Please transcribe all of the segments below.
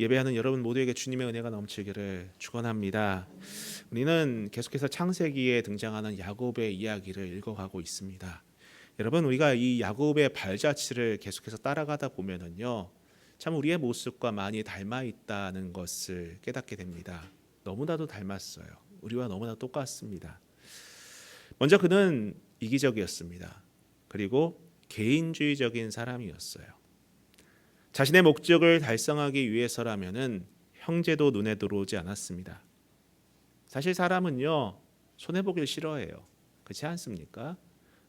예배하는 여러분 모두에게 주님의 은혜가 넘치기를 축원합니다. 우리는 계속해서 창세기에 등장하는 야곱의 이야기를 읽어가고 있습니다. 여러분, 우리가 이 야곱의 발자취를 계속해서 따라가다 보면은요, 참 우리의 모습과 많이 닮아 있다는 것을 깨닫게 됩니다. 너무나도 닮았어요. 우리와 너무나 똑같습니다. 먼저 그는 이기적이었습니다. 그리고 개인주의적인 사람이었어요. 자신의 목적을 달성하기 위해서라면은 형제도 눈에 들어오지 않았습니다. 사실 사람은요, 손해보길 싫어해요. 그렇지 않습니까?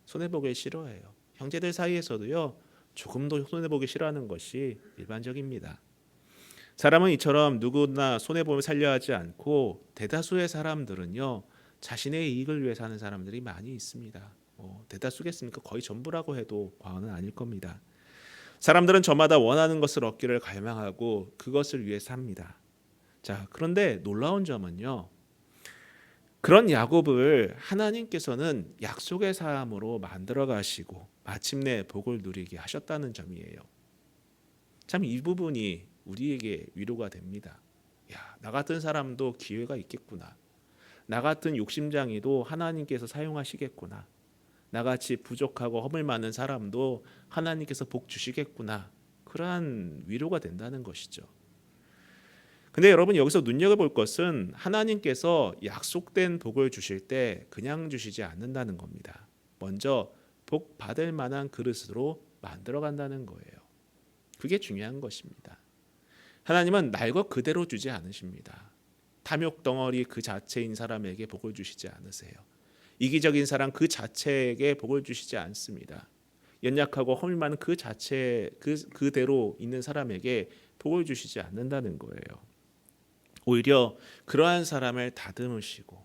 손해보길 싫어해요. 형제들 사이에서도요, 조금도 손해보기 싫어하는 것이 일반적입니다. 사람은 이처럼 누구나 손해보면 살려 하지 않고, 대다수의 사람들은요, 자신의 이익을 위해 사는 사람들이 많이 있습니다. 대다수겠습니까? 거의 전부라고 해도 과언은 아닐 겁니다. 사람들은 저마다 원하는 것을 얻기를 갈망하고 그것을 위해 삽니다. 자, 그런데 놀라운 점은요, 그런 야곱을 하나님께서는 약속의 사람으로 만들어 가시고 마침내 복을 누리게 하셨다는 점이에요. 참 이 부분이 우리에게 위로가 됩니다. 야, 나 같은 사람도 기회가 있겠구나. 나 같은 욕심장이도 하나님께서 사용하시겠구나. 나같이 부족하고 허물 많은 사람도 하나님께서 복 주시겠구나. 그러한 위로가 된다는 것이죠. 근데 여러분, 여기서 눈여겨볼 것은 하나님께서 약속된 복을 주실 때 그냥 주시지 않는다는 겁니다. 먼저 복 받을 만한 그릇으로 만들어 간다는 거예요. 그게 중요한 것입니다. 하나님은 날 것 그대로 주지 않으십니다. 탐욕 덩어리 그 자체인 사람에게 복을 주시지 않으세요. 이기적인 사람 그 자체에게 복을 주시지 않습니다. 연약하고 허물 많은 그 자체 그대로 있는 사람에게 복을 주시지 않는다는 거예요. 오히려 그러한 사람을 다듬으시고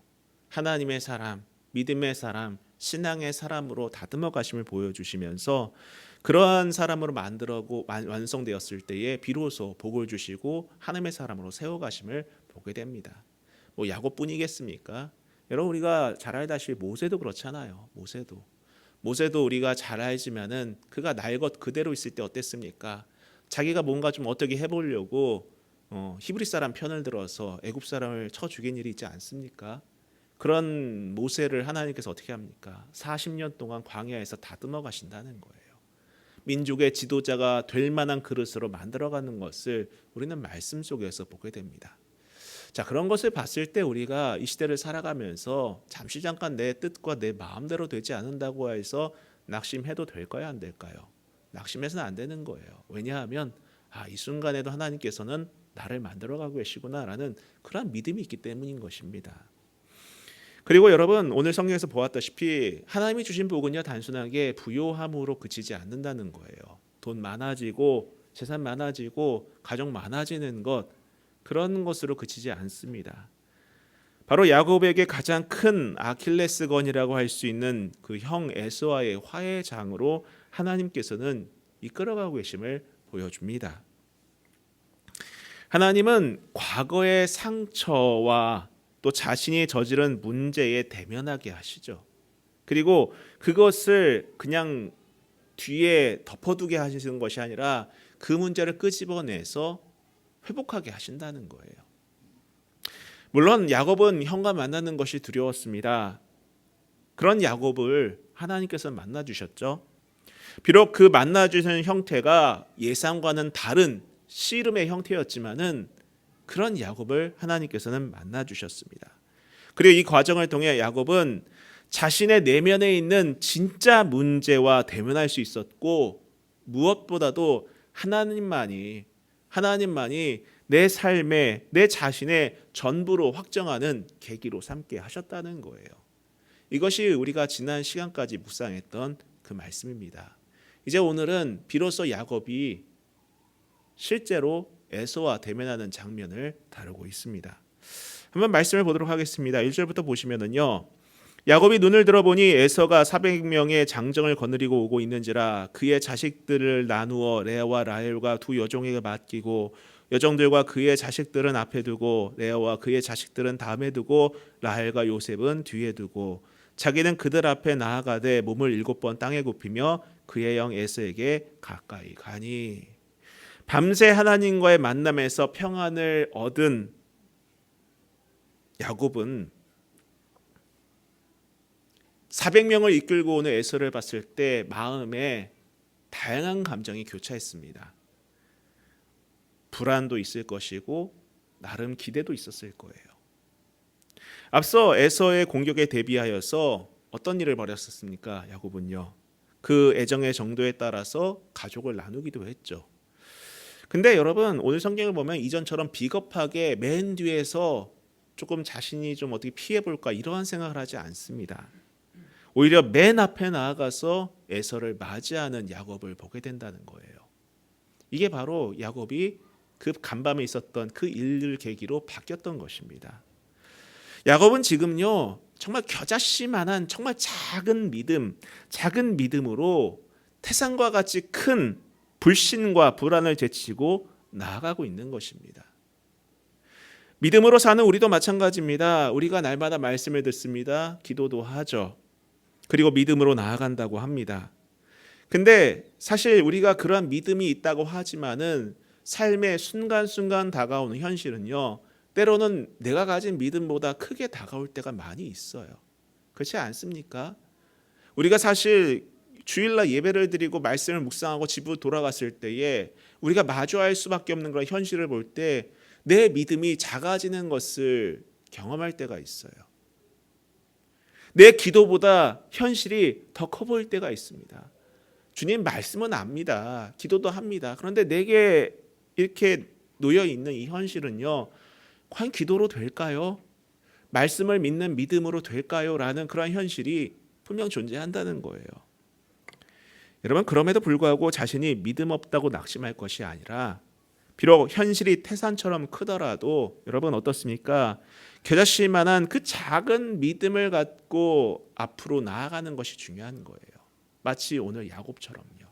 하나님의 사람, 믿음의 사람, 신앙의 사람으로 다듬어 가심을 보여주시면서 그러한 사람으로 만들고 완성되었을 때에 비로소 복을 주시고 하나님의 사람으로 세워가심을 보게 됩니다. 야곱뿐이겠습니까? 여러분, 우리가 잘 알다시피 모세도 그렇잖아요. 모세도 우리가 잘 알지만은 그가 날 것 그대로 있을 때 어땠습니까? 자기가 뭔가 좀 어떻게 해보려고 히브리 사람 편을 들어서 애굽 사람을 쳐 죽인 일이 있지 않습니까? 그런 모세를 하나님께서 어떻게 합니까? 40년 동안 광야에서 다듬어 가신다는 거예요. 민족의 지도자가 될 만한 그릇으로 만들어가는 것을 우리는 말씀 속에서 보게 됩니다. 자, 그런 것을 봤을 때 우리가 이 시대를 살아가면서 잠깐 내 뜻과 내 마음대로 되지 않는다고 해서 낙심해도 될까요? 안 될까요? 낙심해서는 안 되는 거예요. 왜냐하면 이 순간에도 하나님께서는 나를 만들어가고 계시구나라는 그런 믿음이 있기 때문인 것입니다. 그리고 여러분, 오늘 성경에서 보았다시피 하나님이 주신 복은요, 단순하게 부요함으로 그치지 않는다는 거예요. 돈 많아지고 재산 많아지고 가족 많아지는 것, 그런 것으로 그치지 않습니다. 바로 야곱에게 가장 큰 아킬레스건이라고 할 수 있는 그 형 에서와의 화해장으로 하나님께서는 이끌어가고 계심을 보여줍니다. 하나님은 과거의 상처와 또 자신이 저지른 문제에 대면하게 하시죠. 그리고 그것을 그냥 뒤에 덮어두게 하시는 것이 아니라 그 문제를 끄집어내서 회복하게 하신다는 거예요. 물론 야곱은 형과 만나는 것이 두려웠습니다. 그런 야곱을 하나님께서 만나주셨죠. 비록 그 만나주신 형태가 예상과는 다른 씨름의 형태였지만은 그런 야곱을 하나님께서는 만나주셨습니다. 그리고 이 과정을 통해 야곱은 자신의 내면에 있는 진짜 문제와 대면할 수 있었고, 무엇보다도 하나님만이 내 삶에 내 자신의 전부로 확정하는 계기로 삼게 하셨다는 거예요. 이것이 우리가 지난 시간까지 묵상했던 그 말씀입니다. 이제 오늘은 비로소 야곱이 실제로 에서와 대면하는 장면을 다루고 있습니다. 한번 말씀을 보도록 하겠습니다. 1절부터 보시면은요, 야곱이 눈을 들어보니 에서가 400명의 장정을 거느리고 오고 있는지라 그의 자식들을 나누어 레아와 라헬과 두 여종에게 맡기고 여종들과 그의 자식들은 앞에 두고 레아와 그의 자식들은 다음에 두고 라헬과 요셉은 뒤에 두고 자기는 그들 앞에 나아가되 몸을 7번 땅에 굽히며 그의 영 에서에게 가까이 가니. 밤새 하나님과의 만남에서 평안을 얻은 야곱은 400명을 이끌고 오는 에서를 봤을 때 마음에 다양한 감정이 교차했습니다. 불안도 있을 것이고 나름 기대도 있었을 거예요. 앞서 에서의 공격에 대비하여서 어떤 일을 벌였었습니까? 야곱은요. 그 애정의 정도에 따라서 가족을 나누기도 했죠. 근데 여러분, 오늘 성경을 보면 이전처럼 비겁하게 맨 뒤에서 조금 자신이 좀 어떻게 피해볼까 이러한 생각을 하지 않습니다. 오히려 맨 앞에 나아가서 에서를 맞이하는 야곱을 보게 된다는 거예요. 이게 바로 야곱이 그 간밤에 있었던 그 일을 계기로 바뀌었던 것입니다. 야곱은 지금요, 정말 겨자씨만한 정말 작은 믿음으로 태산과 같이 큰 불신과 불안을 제치고 나아가고 있는 것입니다. 믿음으로 사는 우리도 마찬가지입니다. 우리가 날마다 말씀을 듣습니다. 기도도 하죠. 그리고 믿음으로 나아간다고 합니다. 근데 사실 우리가 그러한 믿음이 있다고 하지만은 삶의 순간순간 다가오는 현실은요, 때로는 내가 가진 믿음보다 크게 다가올 때가 많이 있어요. 그렇지 않습니까? 우리가 사실 주일날 예배를 드리고 말씀을 묵상하고 집으로 돌아갔을 때에 우리가 마주할 수밖에 없는 그런 현실을 볼 때 내 믿음이 작아지는 것을 경험할 때가 있어요. 내 기도보다 현실이 더 커 보일 때가 있습니다. 주님 말씀은 압니다. 기도도 합니다. 그런데 내게 이렇게 놓여 있는 이 현실은요, 과연 기도로 될까요? 말씀을 믿는 믿음으로 될까요? 라는 그런 현실이 분명 존재한다는 거예요. 여러분, 그럼에도 불구하고 자신이 믿음 없다고 낙심할 것이 아니라 비록 현실이 태산처럼 크더라도 여러분 어떻습니까? 겨자씨만한 그 작은 믿음을 갖고 앞으로 나아가는 것이 중요한 거예요. 마치 오늘 야곱처럼요.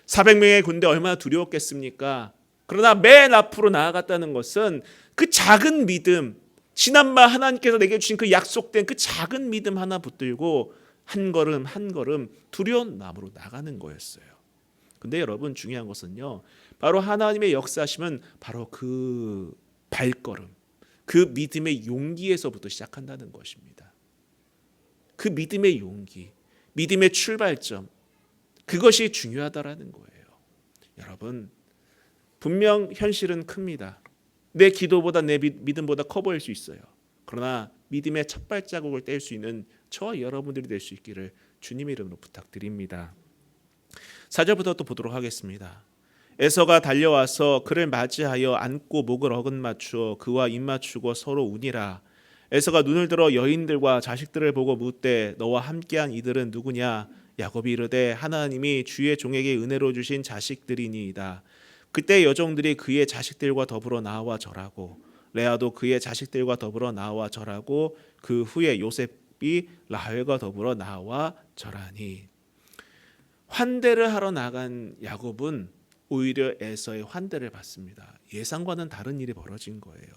400명의 군대 얼마나 두려웠겠습니까? 그러나 맨 앞으로 나아갔다는 것은 그 작은 믿음, 지난번 하나님께서 내게 주신 그 약속된 그 작은 믿음 하나 붙들고 한 걸음 한 걸음 두려운 마음으로 나가는 거였어요. 근데 여러분, 중요한 것은요, 바로 하나님의 역사심은 바로 그 발걸음, 그 믿음의 용기에서부터 시작한다는 것입니다. 그 믿음의 용기, 믿음의 출발점, 그것이 중요하다라는 거예요. 여러분, 분명 현실은 큽니다. 내 기도보다 내 믿음보다 커 보일 수 있어요. 그러나 믿음의 첫 발자국을 뗄 수 있는 저와 여러분들이 될 수 있기를 주님의 이름으로 부탁드립니다. 4절부터 또 보도록 하겠습니다. 에서가 달려와서 그를 맞이하여 안고 목을 어긋맞추어 그와 입맞추고 서로 우니라. 에서가 눈을 들어 여인들과 자식들을 보고 묻되 너와 함께한 이들은 누구냐? 야곱이 이르되 하나님이 주의 종에게 은혜로 주신 자식들이니이다. 그때 여종들이 그의 자식들과 더불어 나와 절하고 레아도 그의 자식들과 더불어 나와 절하고 그 후에 요셉이 라헬과 더불어 나와 절하니. 환대를 하러 나간 야곱은 오히려 에서의 환대를 받습니다. 예상과는 다른 일이 벌어진 거예요.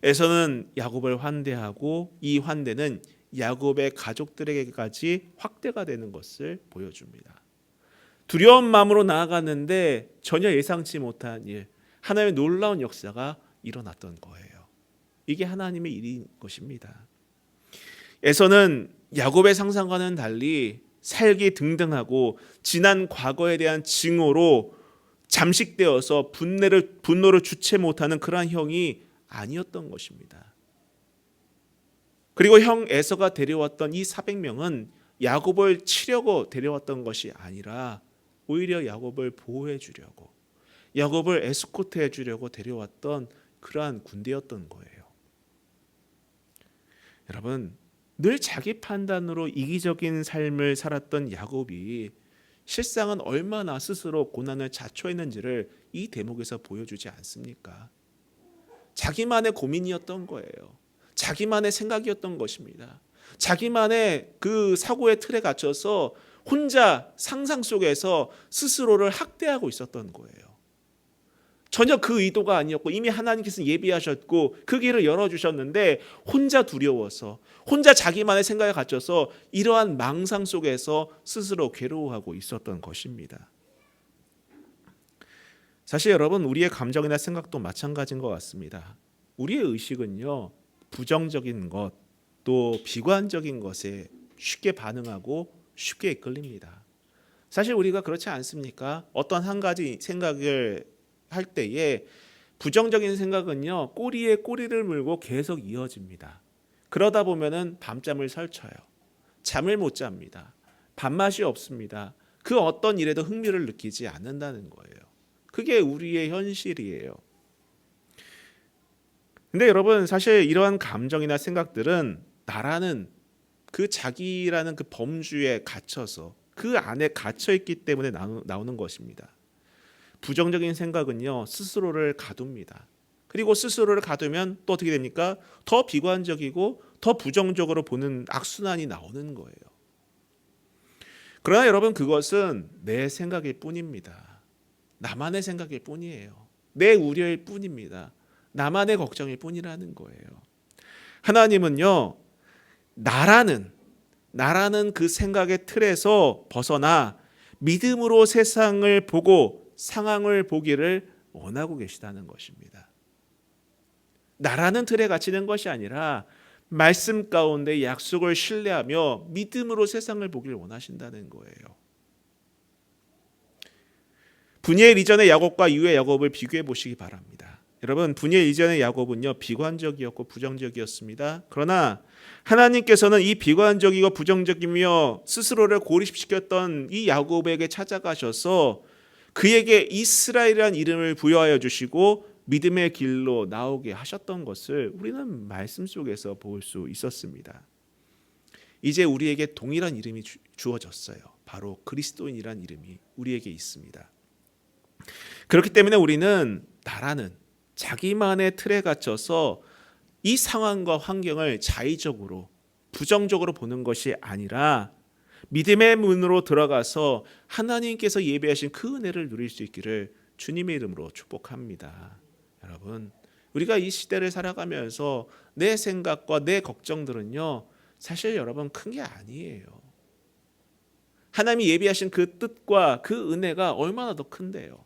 에서는 야곱을 환대하고 이 환대는 야곱의 가족들에게까지 확대가 되는 것을 보여줍니다. 두려운 마음으로 나아갔는데 전혀 예상치 못한 일, 하나님의 놀라운 역사가 일어났던 거예요. 이게 하나님의 일인 것입니다. 에서는 야곱의 상상과는 달리 살기 등등하고 지난 과거에 대한 증오로 잠식되어서 분노를 주체 못하는 그러한 형이 아니었던 것입니다. 그리고 형 에서가 데려왔던 이 400명은 야곱을 치려고 데려왔던 것이 아니라 오히려 야곱을 보호해 주려고, 야곱을 에스코트해 주려고 데려왔던 그러한 군대였던 거예요. 여러분, 늘 자기 판단으로 이기적인 삶을 살았던 야곱이 실상은 얼마나 스스로 고난을 자초했는지를 이 대목에서 보여주지 않습니까? 자기만의 고민이었던 거예요. 자기만의 생각이었던 것입니다. 자기만의 그 사고의 틀에 갇혀서 혼자 상상 속에서 스스로를 학대하고 있었던 거예요. 전혀 그 의도가 아니었고 이미 하나님께서 예비하셨고 그 길을 열어주셨는데 혼자 두려워서 혼자 자기만의 생각에 갇혀서 이러한 망상 속에서 스스로 괴로워하고 있었던 것입니다. 사실 여러분, 우리의 감정이나 생각도 마찬가지인 것 같습니다. 우리의 의식은요, 부정적인 것, 또 비관적인 것에 쉽게 반응하고 쉽게 이끌립니다. 사실 우리가 그렇지 않습니까? 어떤 한 가지 생각을 할 때에 부정적인 생각은요, 꼬리에 꼬리를 물고 계속 이어집니다. 그러다 보면은 밤잠을 설쳐요. 잠을 못 잡니다. 밥맛이 없습니다. 그 어떤 일에도 흥미를 느끼지 않는다는 거예요. 그게 우리의 현실이에요. 근데 여러분, 사실 이러한 감정이나 생각들은 나라는 그 자기라는 그 범주에 갇혀서 그 안에 갇혀 있기 때문에 나오는 것입니다. 부정적인 생각은요, 스스로를 가둡니다. 그리고 스스로를 가두면 또 어떻게 됩니까? 더 비관적이고 더 부정적으로 보는 악순환이 나오는 거예요. 그러나 여러분, 그것은 내 생각일 뿐입니다. 나만의 생각일 뿐이에요. 내 우려일 뿐입니다. 나만의 걱정일 뿐이라는 거예요. 하나님은요, 나라는 그 생각의 틀에서 벗어나 믿음으로 세상을 보고 상황을 보기를 원하고 계시다는 것입니다. 나라는 틀에 갇히는 것이 아니라 말씀 가운데 약속을 신뢰하며 믿음으로 세상을 보기를 원하신다는 거예요. 분이엘 이전의 야곱과 이후의 야곱을 비교해 보시기 바랍니다. 여러분, 분이엘 이전의 야곱은요, 비관적이었고 부정적이었습니다. 그러나 하나님께서는 이 비관적이고 부정적이며 스스로를 고립시켰던 이 야곱에게 찾아가셔서 그에게 이스라엘이라는 이름을 부여하여 주시고 믿음의 길로 나오게 하셨던 것을 우리는 말씀 속에서 볼 수 있었습니다. 이제 우리에게 동일한 이름이 주어졌어요. 바로 그리스도인이란 이름이 우리에게 있습니다. 그렇기 때문에 우리는 나라는 자기만의 틀에 갇혀서 이 상황과 환경을 자의적으로 부정적으로 보는 것이 아니라 믿음의 문으로 들어가서 하나님께서 예배하신 그 은혜를 누릴 수 있기를 주님의 이름으로 축복합니다. 여러분, 우리가 이 시대를 살아가면서 내 생각과 내 걱정들은요, 사실 여러분 큰 게 아니에요. 하나님이 예비하신 그 뜻과 그 은혜가 얼마나 더 큰데요.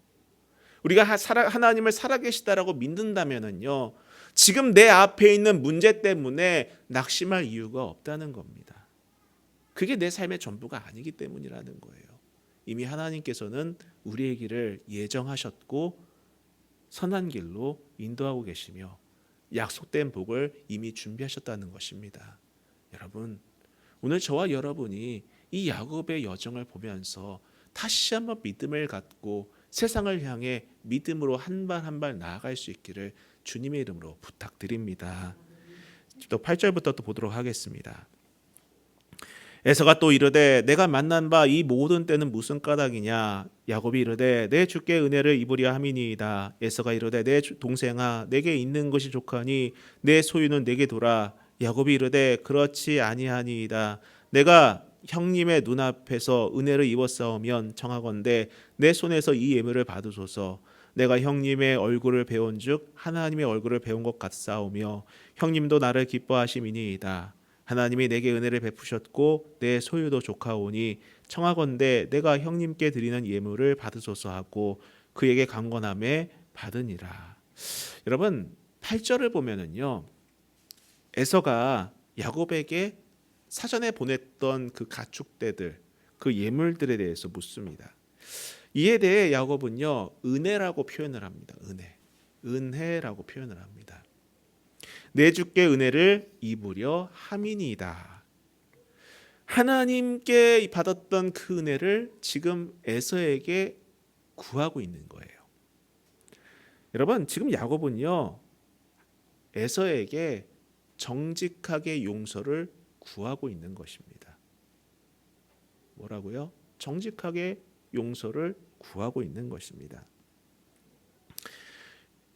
우리가 하나님을 살아계시다라고 믿는다면은요, 지금 내 앞에 있는 문제 때문에 낙심할 이유가 없다는 겁니다. 그게 내 삶의 전부가 아니기 때문이라는 거예요. 이미 하나님께서는 우리의 길을 예정하셨고 선한 길로 인도하고 계시며 약속된 복을 이미 준비하셨다는 것입니다. 여러분, 오늘 저와 여러분이 이 야곱의 여정을 보면서 다시 한번 믿음을 갖고 세상을 향해 믿음으로 한 발 한 발 나아갈 수 있기를 주님의 이름으로 부탁드립니다. 또 8절부터 또 보도록 하겠습니다. 에서가 또 이르되 내가 만난 바 이 모든 때는 무슨 까닭이냐. 야곱이 이르되 내 주께 은혜를 입으려 함이니이다. 에서가 이르되 내 동생아 내게 있는 것이 족하니 내 소유는 내게 돌아. 야곱이 이르되 그렇지 아니하니이다. 내가 형님의 눈앞에서 은혜를 입었사오면 청하건대 내 손에서 이 예물을 받으소서. 내가 형님의 얼굴을 배운즉 하나님의 얼굴을 배운 것 같사오며 형님도 나를 기뻐하심이니이다. 하나님이 내게 은혜를 베푸셨고 내 소유도 족하오니 청하건대 내가 형님께 드리는 예물을 받으소서 하고 그에게 강건함에 받으니라. 여러분, 8절을 보면은요, 에서가 야곱에게 사전에 보냈던 그 가축대들, 그 예물들에 대해서 묻습니다. 이에 대해 야곱은요, 은혜라고 표현을 합니다. 은혜라고 표현을 합니다. 내 주께 은혜를 입으려 함이니이다. 하나님께 받았던 그 은혜를 지금 에서에게 구하고 있는 거예요. 여러분, 지금 야곱은요, 에서에게 정직하게 용서를 구하고 있는 것입니다. 뭐라고요? 정직하게 용서를 구하고 있는 것입니다.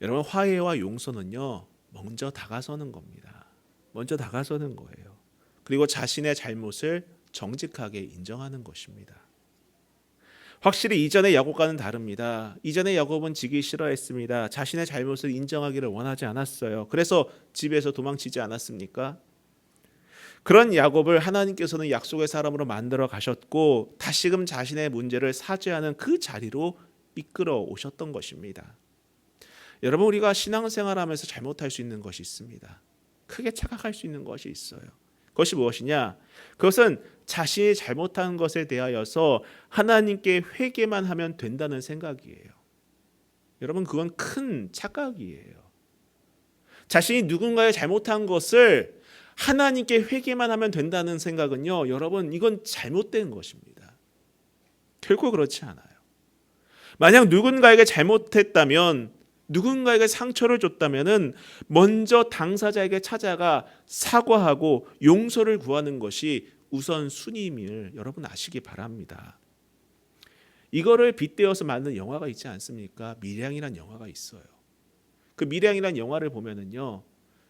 여러분, 화해와 용서는요, 먼저 다가서는 겁니다. 먼저 다가서는 거예요. 그리고 자신의 잘못을 정직하게 인정하는 것입니다. 확실히 이전의 야곱과는 다릅니다. 이전의 야곱은 지기 싫어했습니다. 자신의 잘못을 인정하기를 원하지 않았어요. 그래서 집에서 도망치지 않았습니까? 그런 야곱을 하나님께서는 약속의 사람으로 만들어 가셨고 다시금 자신의 문제를 사죄하는 그 자리로 이끌어 오셨던 것입니다. 여러분, 우리가 신앙생활하면서 잘못할 수 있는 것이 있습니다. 크게 착각할 수 있는 것이 있어요. 그것이 무엇이냐? 그것은 자신이 잘못한 것에 대하여서 하나님께 회개만 하면 된다는 생각이에요. 여러분, 그건 큰 착각이에요. 자신이 누군가의 잘못한 것을 하나님께 회개만 하면 된다는 생각은요, 여러분, 이건 잘못된 것입니다. 결코 그렇지 않아요. 만약 누군가에게 잘못했다면, 누군가에게 상처를 줬다면은 먼저 당사자에게 찾아가 사과하고 용서를 구하는 것이 우선 순위임을 여러분 아시기 바랍니다. 이거를 빗대어서 만든 영화가 있지 않습니까? 미량이라는 영화가 있어요. 그 미량이라는 영화를 보면은요,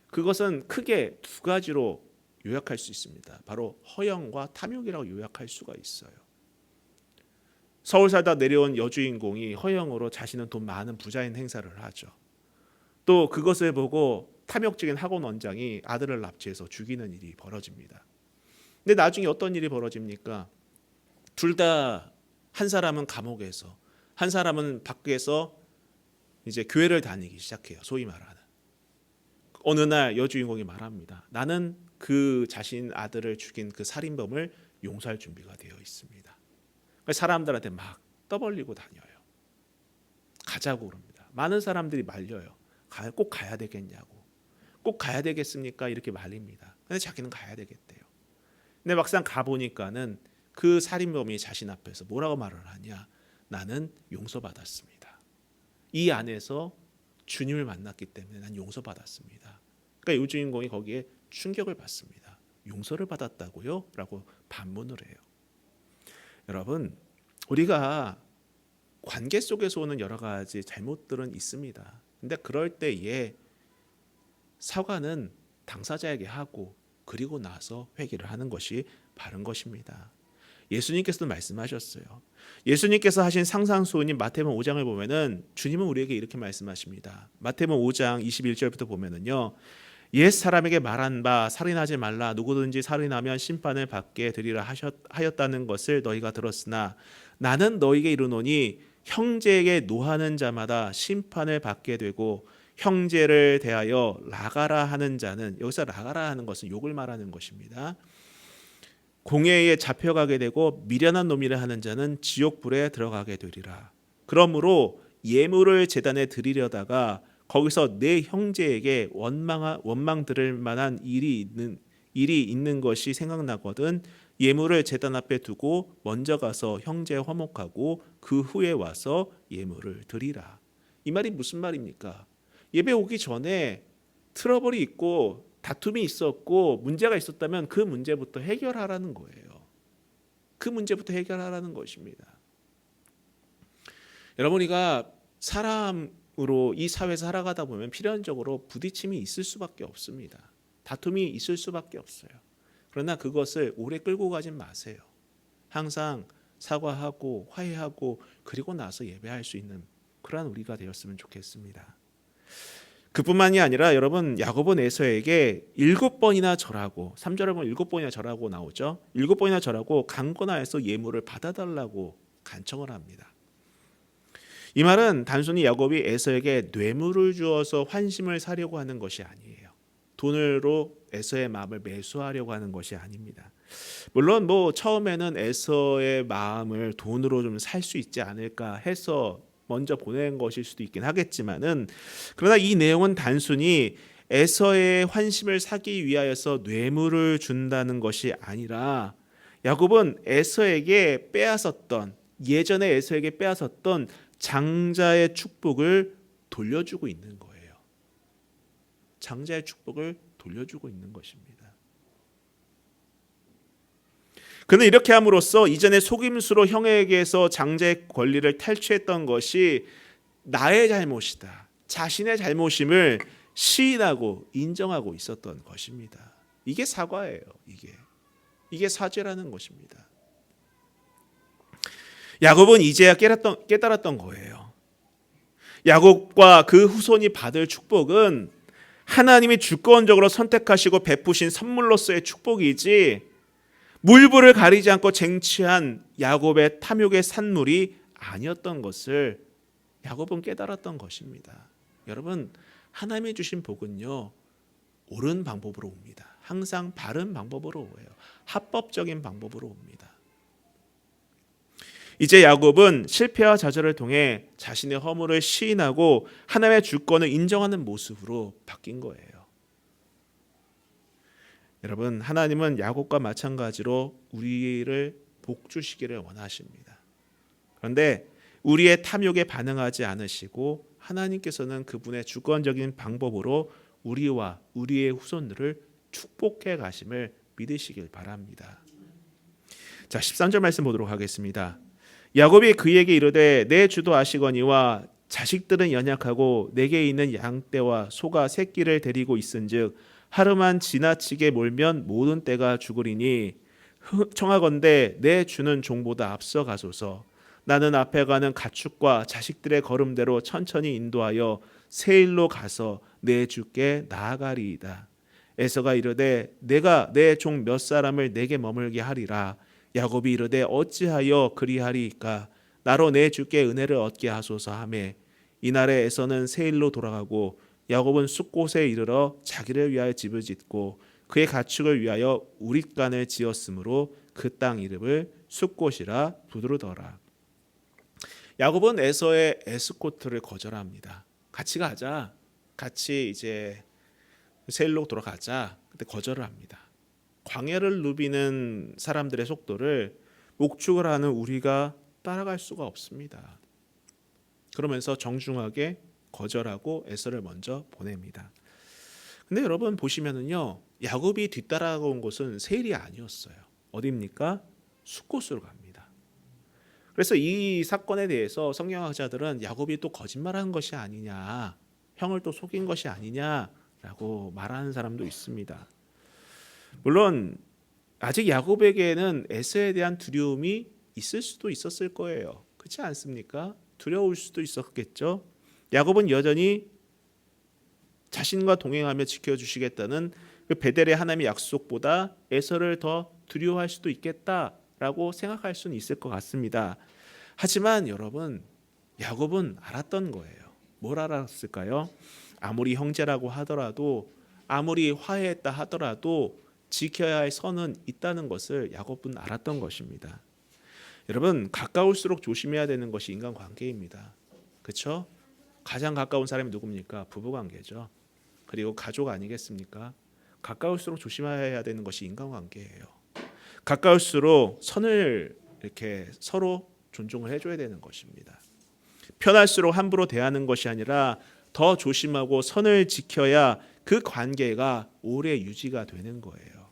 그것은 크게 두 가지로 요약할 수 있습니다. 바로 허영과 탐욕이라고 요약할 수가 있어요. 서울 살다 내려온 여주인공이 허영으로 자신은 돈 많은 부자인 행사를 하죠. 또 그것을 보고 탐욕적인 학원 원장이 아들을 납치해서 죽이는 일이 벌어집니다. 근데 나중에 어떤 일이 벌어집니까? 둘 다, 한 사람은 감옥에서, 한 사람은 밖에서 이제 교회를 다니기 시작해요. 소위 말하는. 어느 날 여주인공이 말합니다. 나는 그 자신 아들을 죽인 그 살인범을 용서할 준비가 되어 있습니다. 사람들한테 막 떠벌리고 다녀요. 가자고 그럽니다. 많은 사람들이 말려요. 꼭 가야 되겠냐고. 꼭 가야 되겠습니까? 이렇게 말립니다. 근데 자기는 가야 되겠대요. 근데 막상 가보니까는 그 살인범이 자신 앞에서 뭐라고 말을 하냐? 나는 용서받았습니다. 이 안에서 주님을 만났기 때문에 난 용서받았습니다. 그러니까 이 주인공이 거기에 충격을 받습니다. 용서를 받았다고요? 라고 반문을 해요. 여러분, 우리가 관계 속에서 오는 여러 가지 잘못들은 있습니다. 근데 그럴 때에 사과는 당사자에게 하고 그리고 나서 회개를 하는 것이 바른 것입니다. 예수님께서도 말씀하셨어요. 예수님께서 하신 상상수훈인 마태복음 5장을 보면은 주님은 우리에게 이렇게 말씀하십니다. 마태복음 5장 21절부터 보면은요, 옛 사람에게 말한 바 살인하지 말라, 누구든지 살인하면 심판을 받게 되리라 하였다는 것을 너희가 들었으나 나는 너희에게 이르노니 형제에게 노하는 자마다 심판을 받게 되고 형제를 대하여 나가라 하는 자는, 여기서 나가라 하는 것은 욕을 말하는 것입니다. 공회에 잡혀가게 되고 미련한 놈이라 하는 자는 지옥불에 들어가게 되리라. 그러므로 예물을 제단에 드리려다가 거기서 내 형제에게 원망 들을 만한 일이 있는 것이 생각나거든 예물을 제단 앞에 두고 먼저 가서 형제 화목하고 그 후에 와서 예물을 드리라. 이 말이 무슨 말입니까? 예배 오기 전에 트러블이 있고 다툼이 있었고 문제가 있었다면 그 문제부터 해결하라는 거예요. 그 문제부터 해결하라는 것입니다. 여러분, 우리가 사람으로 이 사회에서 살아가다 보면 필연적으로 부딪힘이 있을 수밖에 없습니다. 다툼이 있을 수밖에 없어요. 그러나 그것을 오래 끌고 가진 마세요. 항상 사과하고 화해하고 그리고 나서 예배할 수 있는 그러한 우리가 되었으면 좋겠습니다. 그뿐만이 아니라 여러분, 야고보는 에서에게 7번이나 절하고, 3절에 보면 7번이나 절하고 나오죠. 7번이나 절하고 강권하여서 예물을 받아달라고 간청을 합니다. 이 말은 단순히 야곱이 에서에게 뇌물을 주어서 환심을 사려고 하는 것이 아니에요. 돈으로 에서의 마음을 매수하려고 하는 것이 아닙니다. 물론 처음에는 에서의 마음을 돈으로 좀 살 수 있지 않을까 해서 먼저 보낸 것일 수도 있긴 하겠지만은, 그러나 이 내용은 단순히 에서의 환심을 사기 위하여서 뇌물을 준다는 것이 아니라 야곱은 에서에게 예전에 에서에게 빼앗았던 장자의 축복을 돌려주고 있는 거예요. 장자의 축복을 돌려주고 있는 것입니다. 그는 이렇게 함으로써 이전에 속임수로 형에게서 장자의 권리를 탈취했던 것이 나의 잘못이다, 자신의 잘못임을 시인하고 인정하고 있었던 것입니다. 이게 사과예요. 이게 사죄라는 것입니다. 야곱은 이제야 깨달았던 거예요. 야곱과 그 후손이 받을 축복은 하나님이 주권적으로 선택하시고 베푸신 선물로서의 축복이지 물불을 가리지 않고 쟁취한 야곱의 탐욕의 산물이 아니었던 것을 야곱은 깨달았던 것입니다. 여러분, 하나님이 주신 복은요, 옳은 방법으로 옵니다. 항상 바른 방법으로 오요. 합법적인 방법으로 옵니다. 이제 야곱은 실패와 좌절을 통해 자신의 허물을 시인하고 하나님의 주권을 인정하는 모습으로 바뀐 거예요. 여러분, 하나님은 야곱과 마찬가지로 우리를 복 주시기를 원하십니다. 그런데 우리의 탐욕에 반응하지 않으시고 하나님께서는 그분의 주권적인 방법으로 우리와 우리의 후손들을 축복해 가심을 믿으시길 바랍니다. 자, 13절 말씀 보도록 하겠습니다. 야곱이 그에게 이르되 내 주도 아시거니와 자식들은 연약하고 내게 있는 양떼와 소가 새끼를 데리고 있은즉 하루만 지나치게 몰면 모든 떼가 죽으리니 청하건대 내 주는 종보다 앞서 가소서. 나는 앞에 가는 가축과 자식들의 걸음대로 천천히 인도하여 세일로 가서 내 주께 나아가리이다. 에서가 이르되 내가 내 종 몇 사람을 내게 머물게 하리라. 야곱이 이르되 어찌하여 그리하리이까. 나로 내 주께 은혜를 얻게 하소서 하매 이날에 에서는 세일로 돌아가고 야곱은 숫곳에 이르러 자기를 위하여 집을 짓고 그의 가축을 위하여 우릿간을 지었으므로 그 땅 이름을 숫곳이라 부르더라. 야곱은 에서의 에스코트를 거절합니다. 같이 가자. 같이 이제 세일로 돌아가자. 근데 거절을 합니다. 광야를 누비는 사람들의 속도를 목축을 하는 우리가 따라갈 수가 없습니다. 그러면서 정중하게 거절하고 에서를 먼저 보냅니다. 근데 여러분 보시면은요, 야곱이 뒤따라온 곳은 세일이 아니었어요. 어디입니까? 숫곳으로 갑니다. 그래서 이 사건에 대해서 성경학자들은 야곱이 또 거짓말한 것이 아니냐, 형을 또 속인 것이 아니냐라고 말하는 사람도 있습니다. 물론 아직 야곱에게는 에서에 대한 두려움이 있을 수도 있었을 거예요. 그렇지 않습니까? 두려울 수도 있었겠죠. 야곱은 여전히 자신과 동행하며 지켜주시겠다는 그 베델의 하나님의 약속보다 에서를 더 두려워할 수도 있겠다라고 생각할 수는 있을 것 같습니다. 하지만 여러분, 야곱은 알았던 거예요. 뭘 알았을까요? 아무리 형제라고 하더라도, 아무리 화해했다 하더라도 지켜야 할 선은 있다는 것을 야곱은 알았던 것입니다. 여러분, 가까울수록 조심해야 되는 것이 인간관계입니다. 그렇죠? 가장 가까운 사람이 누굽니까? 부부관계죠. 그리고 가족 아니겠습니까? 가까울수록 조심해야 되는 것이 인간관계예요. 가까울수록 선을 이렇게 서로 존중을 해줘야 되는 것입니다. 편할수록 함부로 대하는 것이 아니라 더 조심하고 선을 지켜야 그 관계가 오래 유지가 되는 거예요.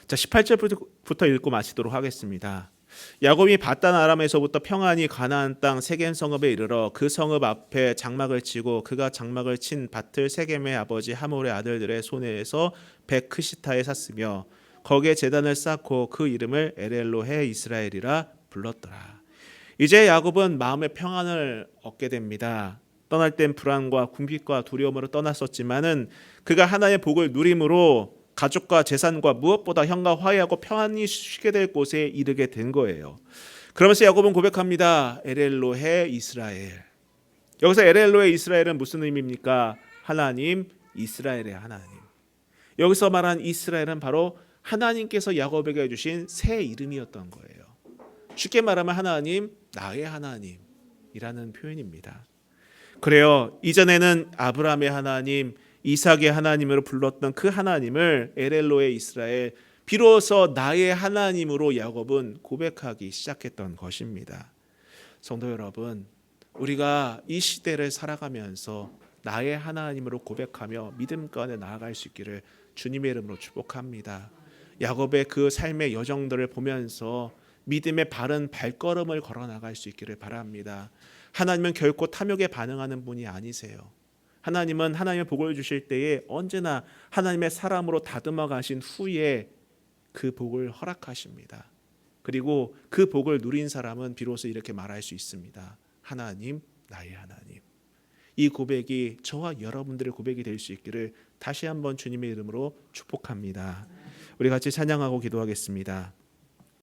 자, 18절부터 읽고 마치도록 하겠습니다. 야곱이 바단 아람에서부터 평안히 가나안 땅 세겜 성읍에 이르러 그 성읍 앞에 장막을 치고 그가 장막을 친 밭을 세겜의 아버지 하몰의 아들들의 손에서 베크시타에 샀으며 거기에 제단을 쌓고 그 이름을 엘엘로헤 이스라엘이라 불렀더라. 이제 야곱은 마음의 평안을 얻게 됩니다. 떠날 땐 불안과 궁핍과 두려움으로 떠났었지만은 그가 하나님의 복을 누림으로 가족과 재산과 무엇보다 형과 화해하고 평안히 쉬게 될 곳에 이르게 된 거예요. 그러면서 야곱은 고백합니다. 엘엘로헤 이스라엘. 여기서 엘엘로헤 이스라엘은 무슨 의미입니까? 하나님, 이스라엘의 하나님. 여기서 말한 이스라엘은 바로 하나님께서 야곱에게 주신 새 이름이었던 거예요. 쉽게 말하면 하나님, 나의 하나님이라는 표현입니다. 그래요. 이전에는 아브라함의 하나님, 이삭의 하나님으로 불렀던 그 하나님을 엘엘로의 이스라엘, 비로소 나의 하나님으로 야곱은 고백하기 시작했던 것입니다. 성도 여러분, 우리가 이 시대를 살아가면서 나의 하나님으로 고백하며 믿음 가운데 나아갈 수 있기를 주님의 이름으로 축복합니다. 야곱의 그 삶의 여정들을 보면서 믿음의 바른 발걸음을 걸어 나갈 수 있기를 바랍니다. 하나님은 결코 탐욕에 반응하는 분이 아니세요. 하나님은 하나님의 복을 주실 때에 언제나 하나님의 사람으로 다듬어 가신 후에 그 복을 허락하십니다. 그리고 그 복을 누린 사람은 비로소 이렇게 말할 수 있습니다. 하나님, 나의 하나님. 이 고백이 저와 여러분들의 고백이 될 수 있기를 다시 한번 주님의 이름으로 축복합니다. 우리 같이 찬양하고 기도하겠습니다.